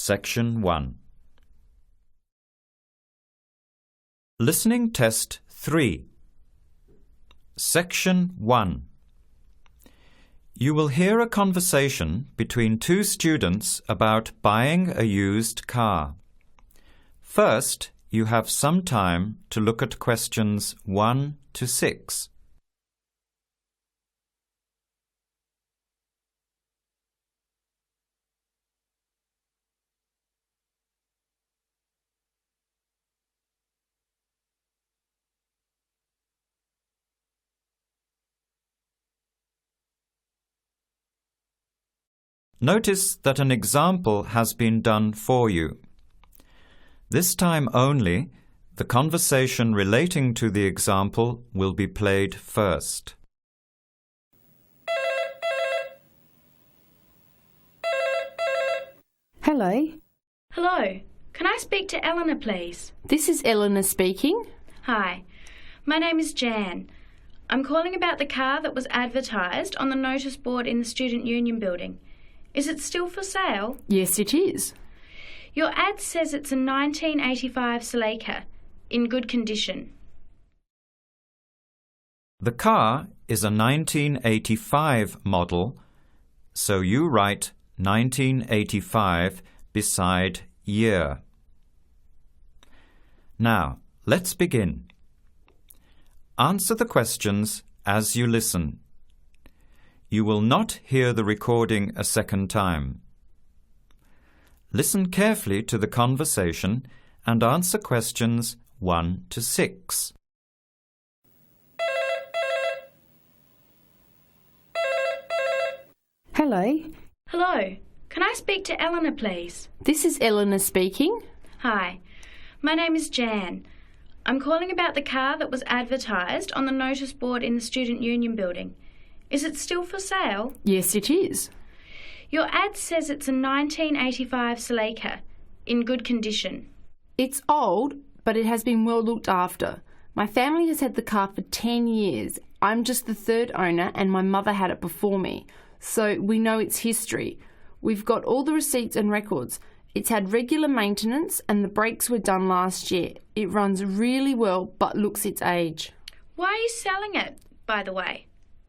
Section 1. Listening Test 3. Section 1. You will hear a conversation between two students about buying a used car. First, you have some time to look at questions 1 to 6. Notice that an example has been done for you. This time only, the conversation relating to the example will be played first. Hello. Hello. Can I speak to Eleanor, please? This is Eleanor speaking. Hi. My name is Jan. I'm calling about the car that was advertised on the notice board in the Student Union building. Is it still for sale? Yes, it is. Your ad says it's a 1985 Celica, in good condition. The car is a 1985 model, so you write 1985 beside year. Now, let's begin. Answer the questions as you listen. You will not hear the recording a second time. Listen carefully to the conversation and answer questions 1 to 6. Hello. Hello. Can I speak to Eleanor, please? This is Eleanor speaking. Hi. My name is Jan. I'm calling about the car that was advertised on the notice board in the Student Union building. Is it still for sale? Yes, it is. Your ad says it's a 1985 Celica, in good condition. It's old, but it has been well looked after. My family has had the car for 10 years. I'm just the third owner and my mother had it before me, so we know its history. We've got all the receipts and records. It's had regular maintenance and the brakes were done last year. It runs really well but looks its age. Why are you selling it, by the way?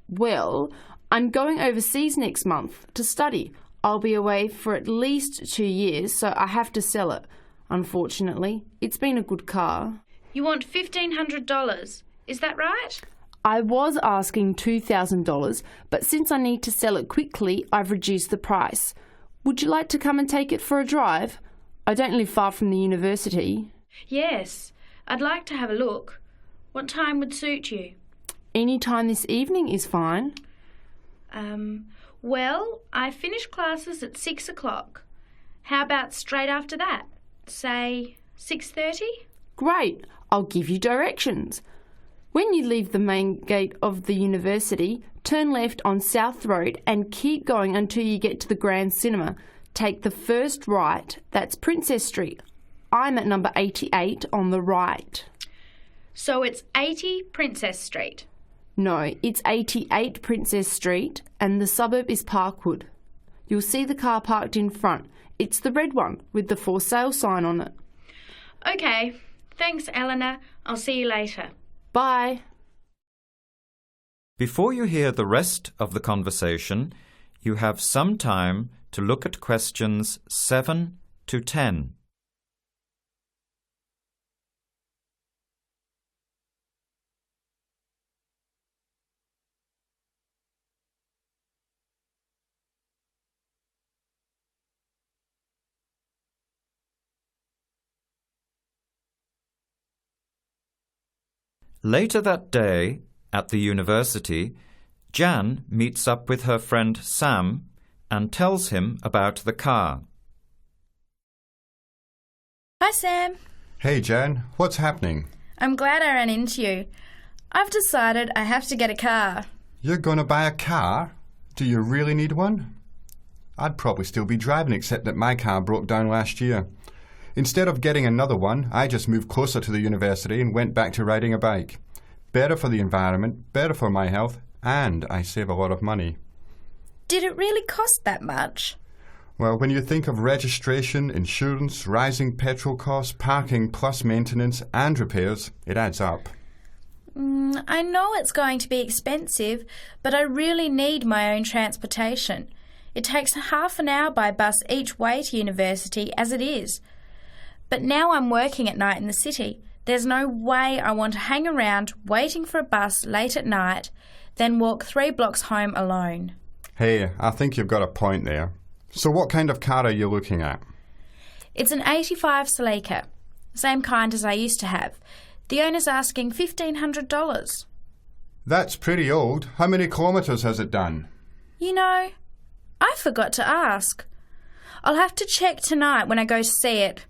Well, I'm going overseas next month to study. I'll be away for at least 2 years, so I have to sell it. Unfortunately, it's been a good car. You want $1,500, is that right? I was asking $2,000, but since I need to sell it quickly, I've reduced the price. Would you like to come and take it for a drive? I don't live far from the university. Yes, I'd like to have a look. What time would suit you? Any time this evening is fine. Well, I finish classes at 6 o'clock. How about straight after that? Say 6:30? Great, I'll give you directions. When you leave the main gate of the university, turn left on South Road and keep going until you get to the Grand Cinema. Take the first right, that's Princess Street. I'm at number 88 on the right. So it's 80 Princess Street? No, it's 88 Princess Street and the suburb is Parkwood. You'll see the car parked in front. It's the red one with the for sale sign on it. OK. Thanks, Eleanor. I'll see you later. Bye. Before you hear the rest of the conversation, you have some time to look at questions 7 to 10. Later that day, at the university, Jan meets up with her friend Sam and tells him about the car. Hi, Sam. Hey, Jan. What's happening? I'm glad I ran into you. I've decided I have to get a car. You're going to buy a car? Do you really need one? I'd probably still be driving, except that my car broke down last year. Instead of getting another one, I just moved closer to the university and went back to riding a bike. Better for the environment, better for my health, and I save a lot of money. Did it really cost that much? Well, when you think of registration, insurance, rising petrol costs, parking plus maintenance and repairs, it adds up. I know it's going to be expensive, but I really need my own transportation. It takes half an hour by bus each way to university as it is. But now I'm working at night in the city. There's no way I want to hang around waiting for a bus late at night, then walk 3 blocks home alone. Hey, I think you've got a point there. So what kind of car are you looking at? It's an 85 Celica, same kind as I used to have. The owner's asking $1,500. That's pretty old. How many kilometres has it done? You know, I forgot to ask. I'll have to check tonight when I go to see it.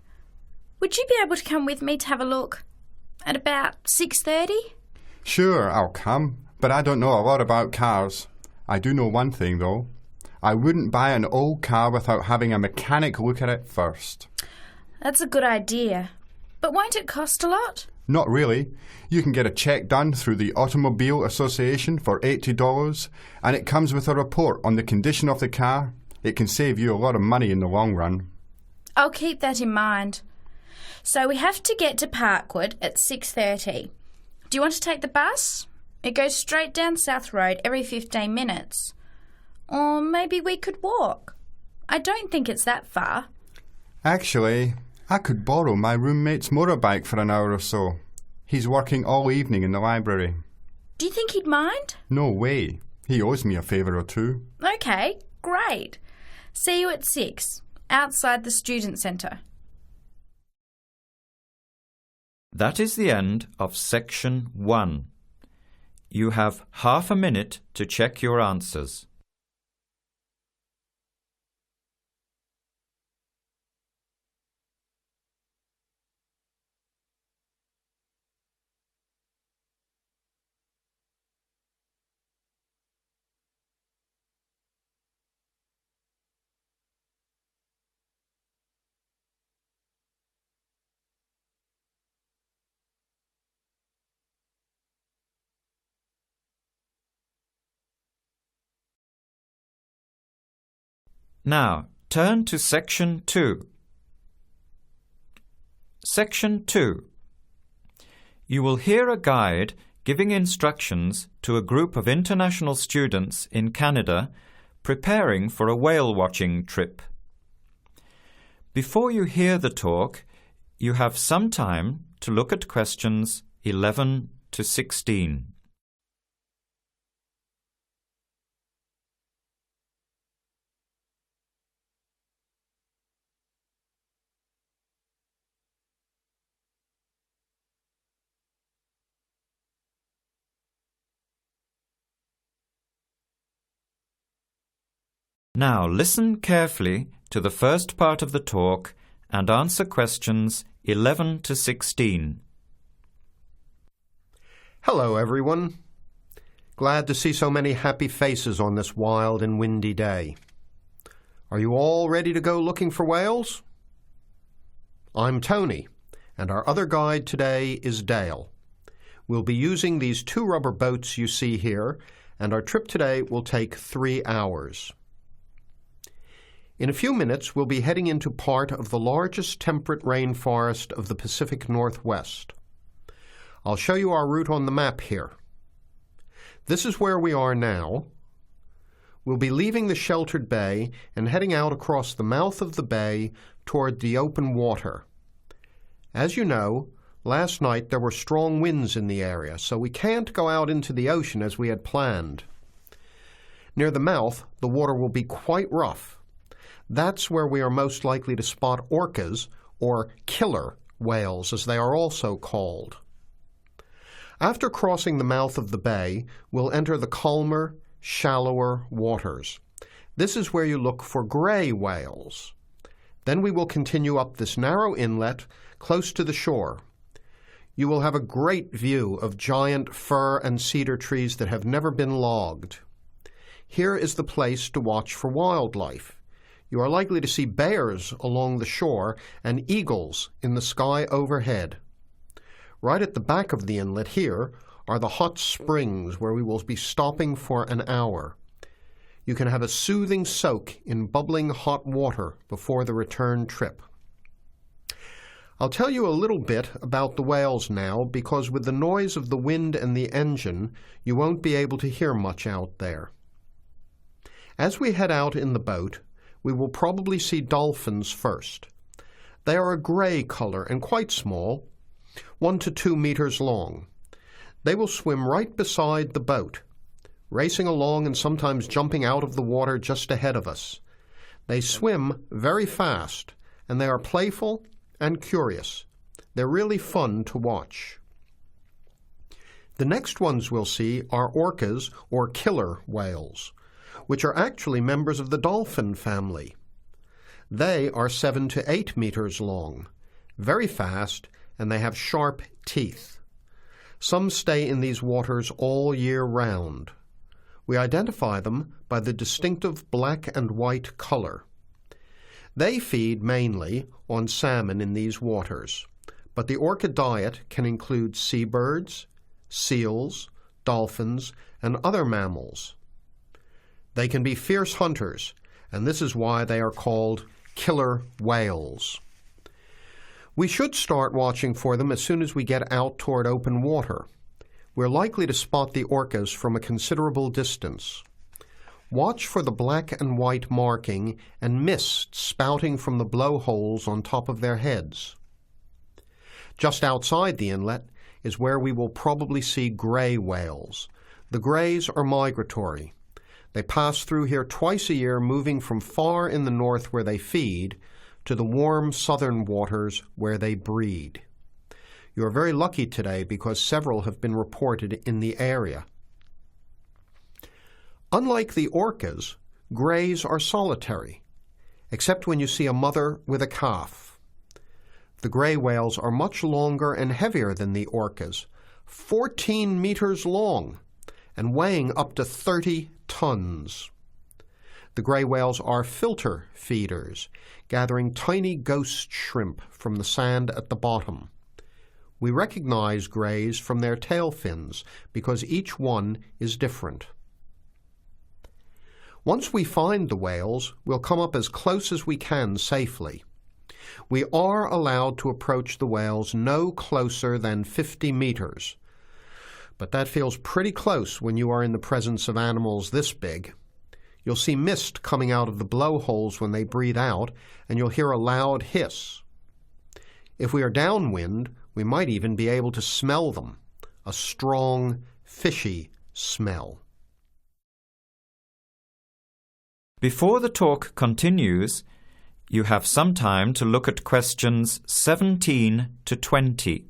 Would you be able to come with me to have a look? At about 6:30? Sure, I'll come, but I don't know a lot about cars. I do know one thing, though. I wouldn't buy an old car without having a mechanic look at it first. That's a good idea. But won't it cost a lot? Not really. You can get a check done through the Automobile Association for $80, and it comes with a report on the condition of the car. It can save you a lot of money in the long run. I'll keep that in mind. So we have to get to Parkwood at 6:30. Do you want to take the bus? It goes straight down South Road every 15 minutes. Or maybe we could walk. I don't think it's that far. Actually, I could borrow my roommate's motorbike for an hour or so. He's working all evening in the library. Do you think he'd mind? No way. He owes me a favour or two. Okay, great. See you at 6, outside the student centre. That is the end of section 1. You have half a minute to check your answers. Now, turn to Section 2. Section 2. You will hear a guide giving instructions to a group of international students in Canada preparing for a whale-watching trip. Before you hear the talk, you have some time to look at questions 11 to 16. Now listen carefully to the first part of the talk and answer questions 11 to 16. Hello, everyone. Glad to see so many happy faces on this wild and windy day. Are you all ready to go looking for whales? I'm Tony, and our other guide today is Dale. We'll be using these 2 rubber boats you see here, and our trip today will take 3 hours. In a few minutes, we'll be heading into part of the largest temperate rainforest of the Pacific Northwest. I'll show you our route on the map here. This is where we are now. We'll be leaving the sheltered bay and heading out across the mouth of the bay toward the open water. As you know, last night there were strong winds in the area, so we can't go out into the ocean as we had planned. Near the mouth, the water will be quite rough. That's where we are most likely to spot orcas, or killer whales, as they are also called. After crossing the mouth of the bay, we'll enter the calmer, shallower waters. This is where you look for gray whales. Then we will continue up this narrow inlet close to the shore. You will have a great view of giant fir and cedar trees that have never been logged. Here is the place to watch for wildlife. You are likely to see bears along the shore and eagles in the sky overhead. Right at the back of the inlet here are the hot springs where we will be stopping for an hour. You can have a soothing soak in bubbling hot water before the return trip. I'll tell you a little bit about the whales now, because with the noise of the wind and the engine, you won't be able to hear much out there. As we head out in the boat, we will probably see dolphins first. They are a grey colour and quite small, 1 to 2 meters long. They will swim right beside the boat, racing along and sometimes jumping out of the water just ahead of us. They swim very fast, and they are playful and curious. They're really fun to watch. The next ones we'll see are orcas, or killer whales, which are actually members of the dolphin family. They are 7 to 8 meters long, very fast, and they have sharp teeth. Some stay in these waters all year round. We identify them by the distinctive black and white color. They feed mainly on salmon in these waters, but the orca diet can include seabirds, seals, dolphins, and other mammals. They can be fierce hunters, and this is why they are called killer whales. We should start watching for them as soon as we get out toward open water. We're likely to spot the orcas from a considerable distance. Watch for the black and white marking and mist spouting from the blowholes on top of their heads. Just outside the inlet is where we will probably see gray whales. The grays are migratory. They pass through here twice a year, moving from far in the north where they feed to the warm southern waters where they breed. You are very lucky today because several have been reported in the area. Unlike the orcas, grays are solitary, except when you see a mother with a calf. The gray whales are much longer and heavier than the orcas, 14 meters long and weighing up to 30 tons. The gray whales are filter feeders, gathering tiny ghost shrimp from the sand at the bottom. We recognize grays from their tail fins because each one is different. Once we find the whales, we'll come up as close as we can safely. We are allowed to approach the whales no closer than 50 meters, but that feels pretty close when you are in the presence of animals this big. You'll see mist coming out of the blowholes when they breathe out, and you'll hear a loud hiss. If we are downwind, we might even be able to smell them, a strong, fishy smell. Before the talk continues, you have some time to look at questions 17 to 20.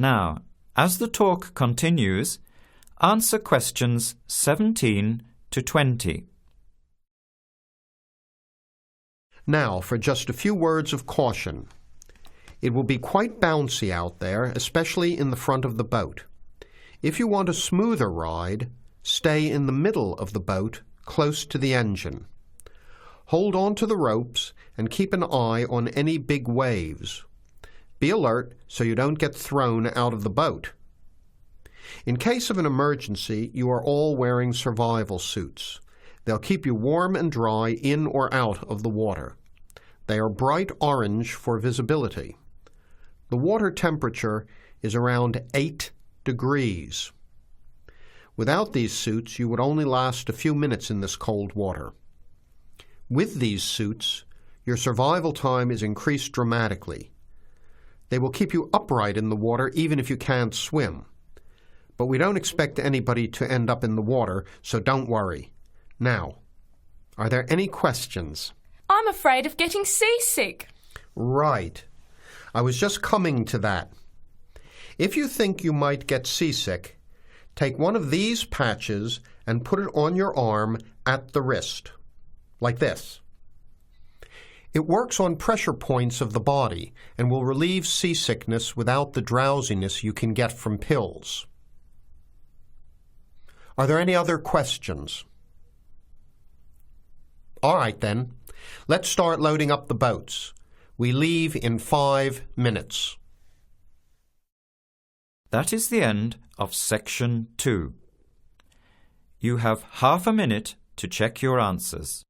Now, as the talk continues, answer questions 17 to 20. Now, for just a few words of caution. It will be quite bouncy out there, especially in the front of the boat. If you want a smoother ride, stay in the middle of the boat, close to the engine. Hold on to the ropes and keep an eye on any big waves. Be alert so you don't get thrown out of the boat. In case of an emergency, you are all wearing survival suits. They'll keep you warm and dry in or out of the water. They are bright orange for visibility. The water temperature is around 8 degrees. Without these suits, you would only last a few minutes in this cold water. With these suits, your survival time is increased dramatically. They will keep you upright in the water even if you can't swim. But we don't expect anybody to end up in the water, so don't worry. Now, are there any questions? I'm afraid of getting seasick. Right. I was just coming to that. If you think you might get seasick, take one of these patches and put it on your arm at the wrist, like this. It works on pressure points of the body and will relieve seasickness without the drowsiness you can get from pills. Are there any other questions? All right, then. Let's start loading up the boats. We leave in 5 minutes. That is the end of Section 2. You have half a minute to check your answers.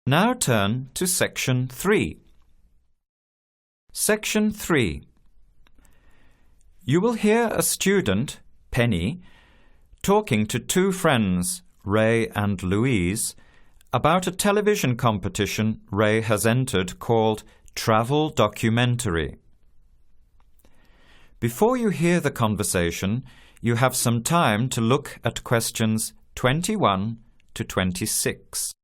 Now turn to Section 3. Section 3. You will hear a student, Penny, talking to two friends, Ray and Louise, about a television competition Ray has entered called Travel Documentary. Before you hear the conversation, you have some time to look at questions 21 to 26.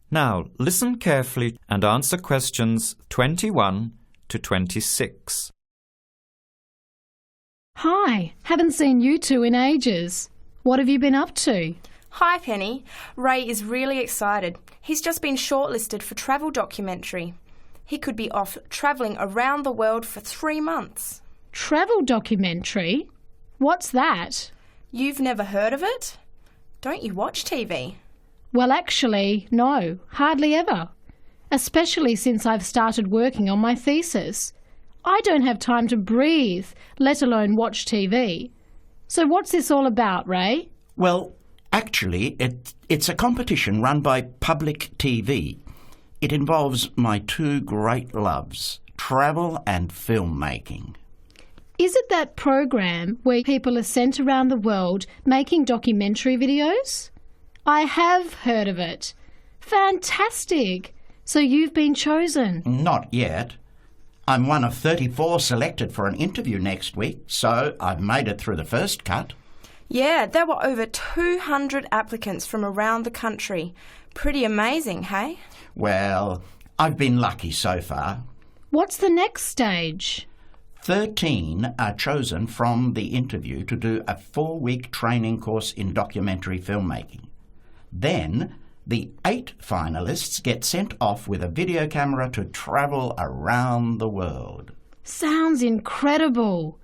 Now, listen carefully and answer questions 21 to 26. Hi, haven't seen you two in ages. What have you been up to? Hi, Penny. Ray is really excited. He's just been shortlisted for Travel Documentary. He could be off travelling around the world for 3 months. Travel documentary? What's that? You've never heard of it? Don't you watch TV? Well, actually, no, hardly ever. Especially since I've started working on my thesis. I don't have time to breathe, let alone watch TV. So what's this all about, Ray? Well, actually, it's a competition run by public TV. It involves my two great loves, travel and filmmaking. Is it that program where people are sent around the world making documentary videos? I have heard of it. Fantastic! So you've been chosen? Not yet. I'm one of 34 selected for an interview next week, so I've made it through the first cut. Yeah, there were over 200 applicants from around the country. Pretty amazing, hey? Well, I've been lucky so far. What's the next stage? 13 are chosen from the interview to do a 4-week training course in documentary filmmaking. Then, the 8 finalists get sent off with a video camera to travel around the world. Sounds incredible.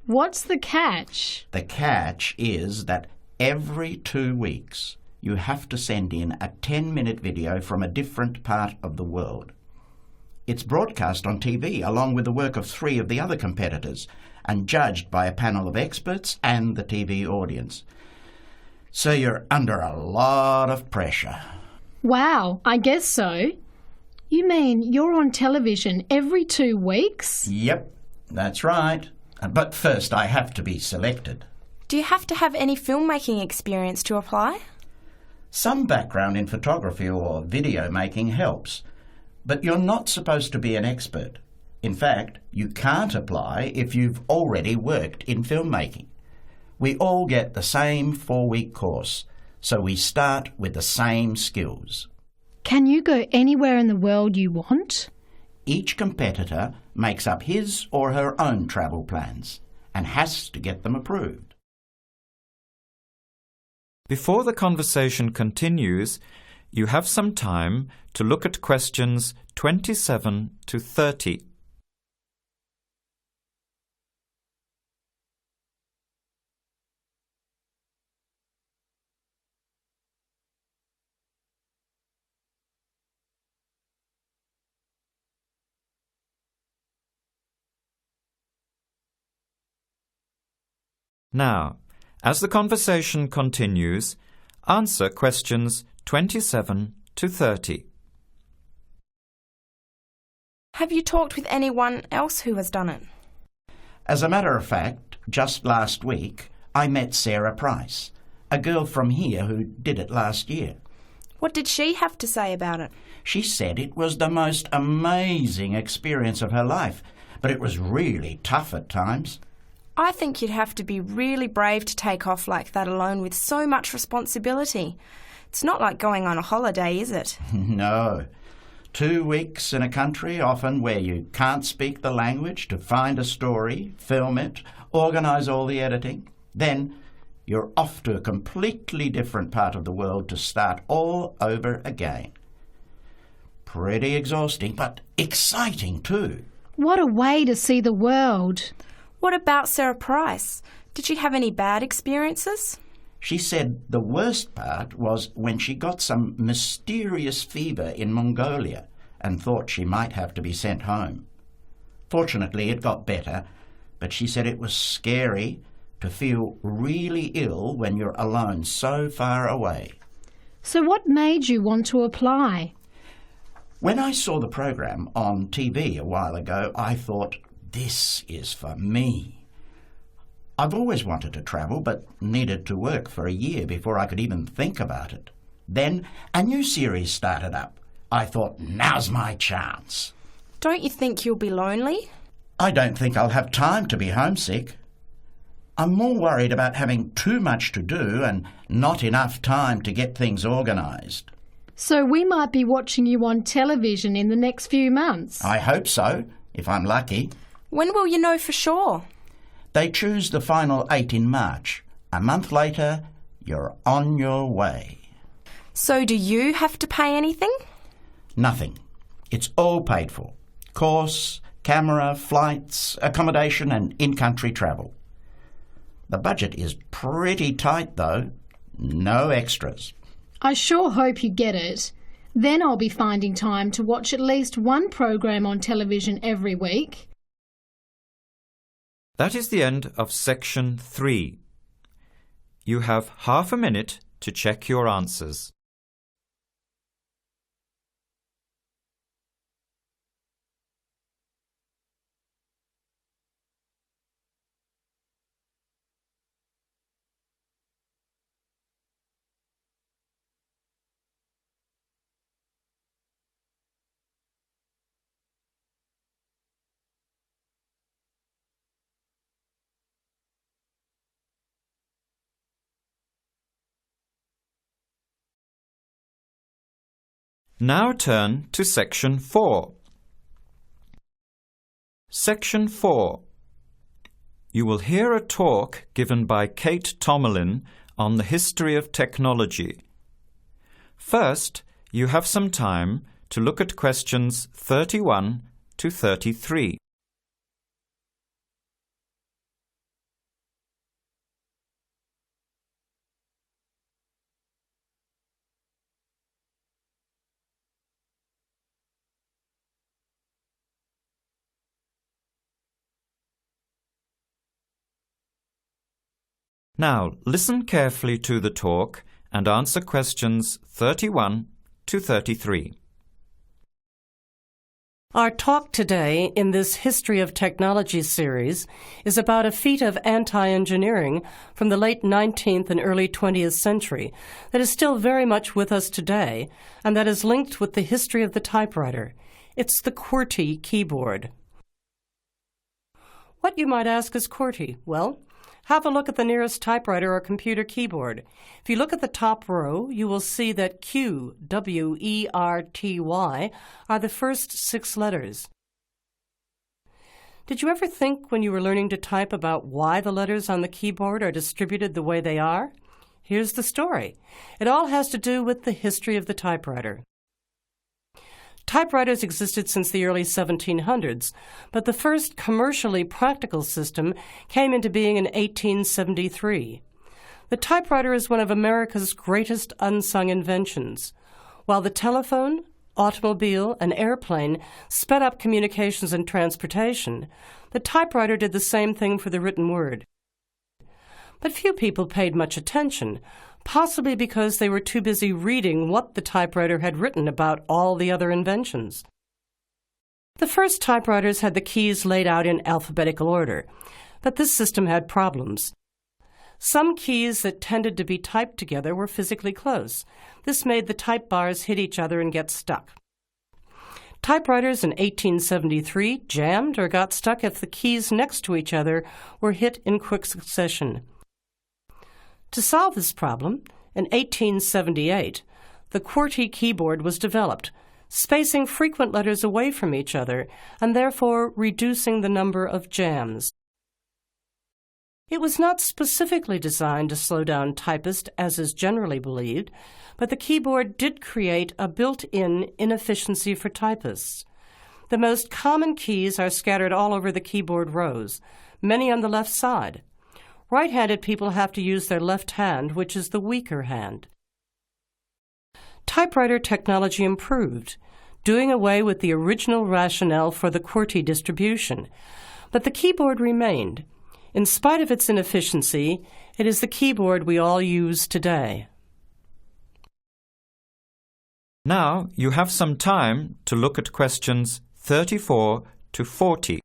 What's the catch? The catch is that every 2 weeks you have to send in a 10-minute video from a different part of the world. It's broadcast on TV along with the work of 3 of the other competitors and judged by a panel of experts and the TV audience. So you're under a lot of pressure. Wow, I guess so. You mean you're on television every 2 weeks? Yep, that's right. But first I have to be selected. Do you have to have any filmmaking experience to apply? Some background in photography or video making helps, but you're not supposed to be an expert. In fact, you can't apply if you've already worked in filmmaking. We all get the same 4-week course, so we start with the same skills. Can you go anywhere in the world you want? Each competitor makes up his or her own travel plans and has to get them approved. Before the conversation continues, you have some time to look at questions 27 to 30. Now, as the conversation continues, answer questions 27 to 30. Have you talked with anyone else who has done it? As a matter of fact, just last week I met Sarah Price, a girl from here who did it last year. What did she have to say about it? She said it was the most amazing experience of her life, but it was really tough at times. I think you'd have to be really brave to take off like that alone with so much responsibility. It's not like going on a holiday, is it? No. 2 weeks in a country, often where you can't speak the language, to find a story, film it, organise all the editing. Then you're off to a completely different part of the world to start all over again. Pretty exhausting, but exciting too. What a way to see the world. What about Sarah Price? Did she have any bad experiences? She said the worst part was when she got some mysterious fever in Mongolia and thought she might have to be sent home. Fortunately, it got better, but she said it was scary to feel really ill when you're alone so far away. So what made you want to apply? When I saw the program on TV a while ago, I thought, this is for me. I've always wanted to travel, but needed to work for a year before I could even think about it. Then a new series started up. I thought, now's my chance. Don't you think you'll be lonely? I don't think I'll have time to be homesick. I'm more worried about having too much to do and not enough time to get things organised. So we might be watching you on television in the next few months. I hope so, if I'm lucky. When will you know for sure? They choose the final 8 in March. A month later, you're on your way. So do you have to pay anything? Nothing. It's all paid for. Course, camera, flights, accommodation and in-country travel. The budget is pretty tight though. No extras. I sure hope you get it. Then I'll be finding time to watch at least one program on television every week. That is the end of section 3. You have half a minute to check your answers. Now turn to section 4. Section 4. You will hear a talk given by Kate Tomalin on the history of technology. First, you have some time to look at questions 31 to 33. Now, listen carefully to the talk and answer questions 31 to 33. Our talk today in this History of Technology series is about a feat of anti-engineering from the late 19th and early 20th century that is still very much with us today and that is linked with the history of the typewriter. It's the QWERTY keyboard. What, you might ask, is QWERTY? Well, have a look at the nearest typewriter or computer keyboard. If you look at the top row, you will see that Q, W-E-R-T-Y, are the first 6 letters. Did you ever think when you were learning to type about why the letters on the keyboard are distributed the way they are? Here's the story. It all has to do with the history of the typewriter. Typewriters existed since the early 1700s, but the first commercially practical system came into being in 1873. The typewriter is one of America's greatest unsung inventions. While the telephone, automobile, and airplane sped up communications and transportation, the typewriter did the same thing for the written word. But few people paid much attention, possibly because they were too busy reading what the typewriter had written about all the other inventions. The first typewriters had the keys laid out in alphabetical order, but this system had problems. Some keys that tended to be typed together were physically close. This made the type bars hit each other and get stuck. Typewriters in 1873 jammed or got stuck if the keys next to each other were hit in quick succession. To solve this problem, in 1878, the QWERTY keyboard was developed, spacing frequent letters away from each other and therefore reducing the number of jams. It was not specifically designed to slow down typists, as is generally believed, but the keyboard did create a built-in inefficiency for typists. The most common keys are scattered all over the keyboard rows, many on the left side. Right-handed people have to use their left hand, which is the weaker hand. Typewriter technology improved, doing away with the original rationale for the QWERTY distribution, but the keyboard remained. In spite of its inefficiency, it is the keyboard we all use today. Now you have some time to look at questions 34 to 40.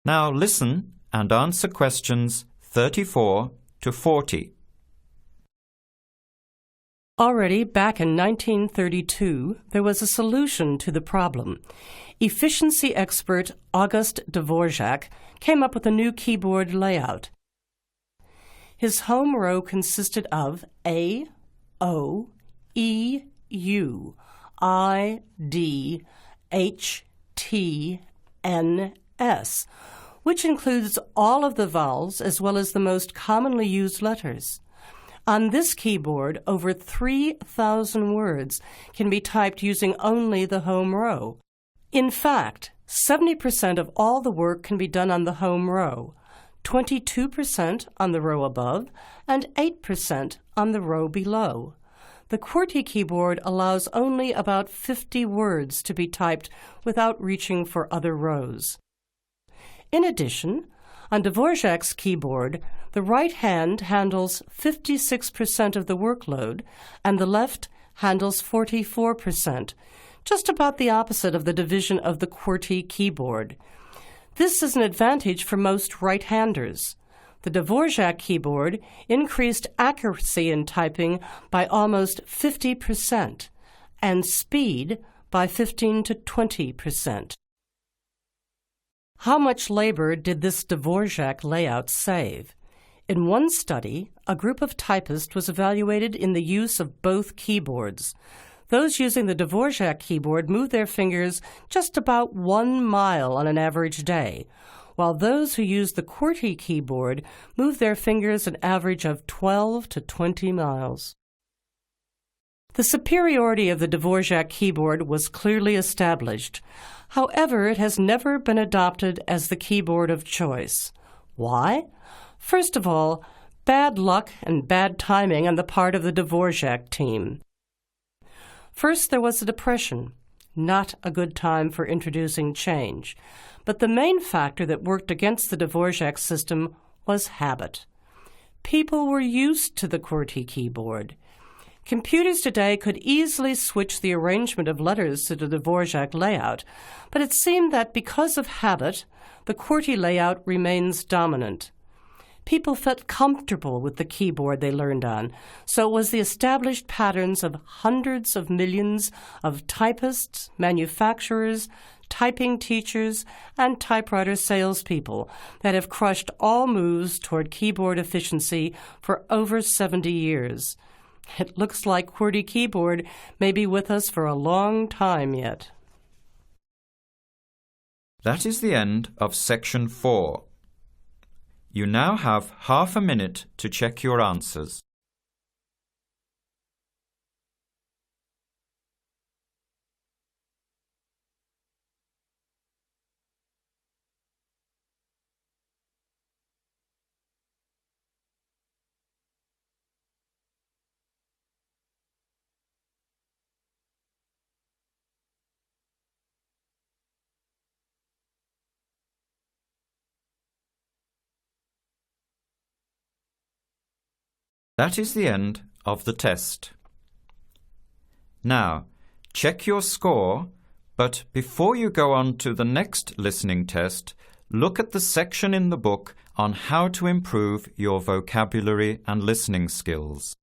Now listen and answer questions 34 to 40. Already back in 1932, there was a solution to the problem. Efficiency expert August Dvorak came up with a new keyboard layout. His home row consisted of A, O, E, U, I, D, H, T, N, S, which includes all of the vowels as well as the most commonly used letters. On this keyboard, over 3,000 words can be typed using only the home row. In fact, 70% of all the work can be done on the home row, 22% on the row above, and 8% on the row below. The QWERTY keyboard allows only about 50 words to be typed without reaching for other rows. In addition, on Dvorak's keyboard, the right hand handles 56% of the workload and the left handles 44%, just about the opposite of the division of the QWERTY keyboard. This is an advantage for most right-handers. The Dvorak keyboard increased accuracy in typing by almost 50% and speed by 15 to 20%. How much labor did this Dvorak layout save? In one study, a group of typists was evaluated in the use of both keyboards. Those using the Dvorak keyboard moved their fingers just about 1 mile on an average day, while those who used the QWERTY keyboard moved their fingers an average of 12 to 20 miles. The superiority of the Dvorak keyboard was clearly established. However, it has never been adopted as the keyboard of choice. Why? First of all, bad luck and bad timing on the part of the Dvorak team. First, there was the Depression, not a good time for introducing change. But the main factor that worked against the Dvorak system was habit. People were used to the QWERTY keyboard. Computers today could easily switch the arrangement of letters to the Dvorak layout, but it seemed that because of habit, the QWERTY layout remains dominant. People felt comfortable with the keyboard they learned on, so it was the established patterns of hundreds of millions of typists, manufacturers, typing teachers, and typewriter salespeople that have crushed all moves toward keyboard efficiency for over 70 years. It looks like QWERTY keyboard may be with us for a long time yet. That is the end of section 4. You now have half a minute to check your answers. That is the end of the test. Now, check your score, but before you go on to the next listening test, look at the section in the book on how to improve your vocabulary and listening skills.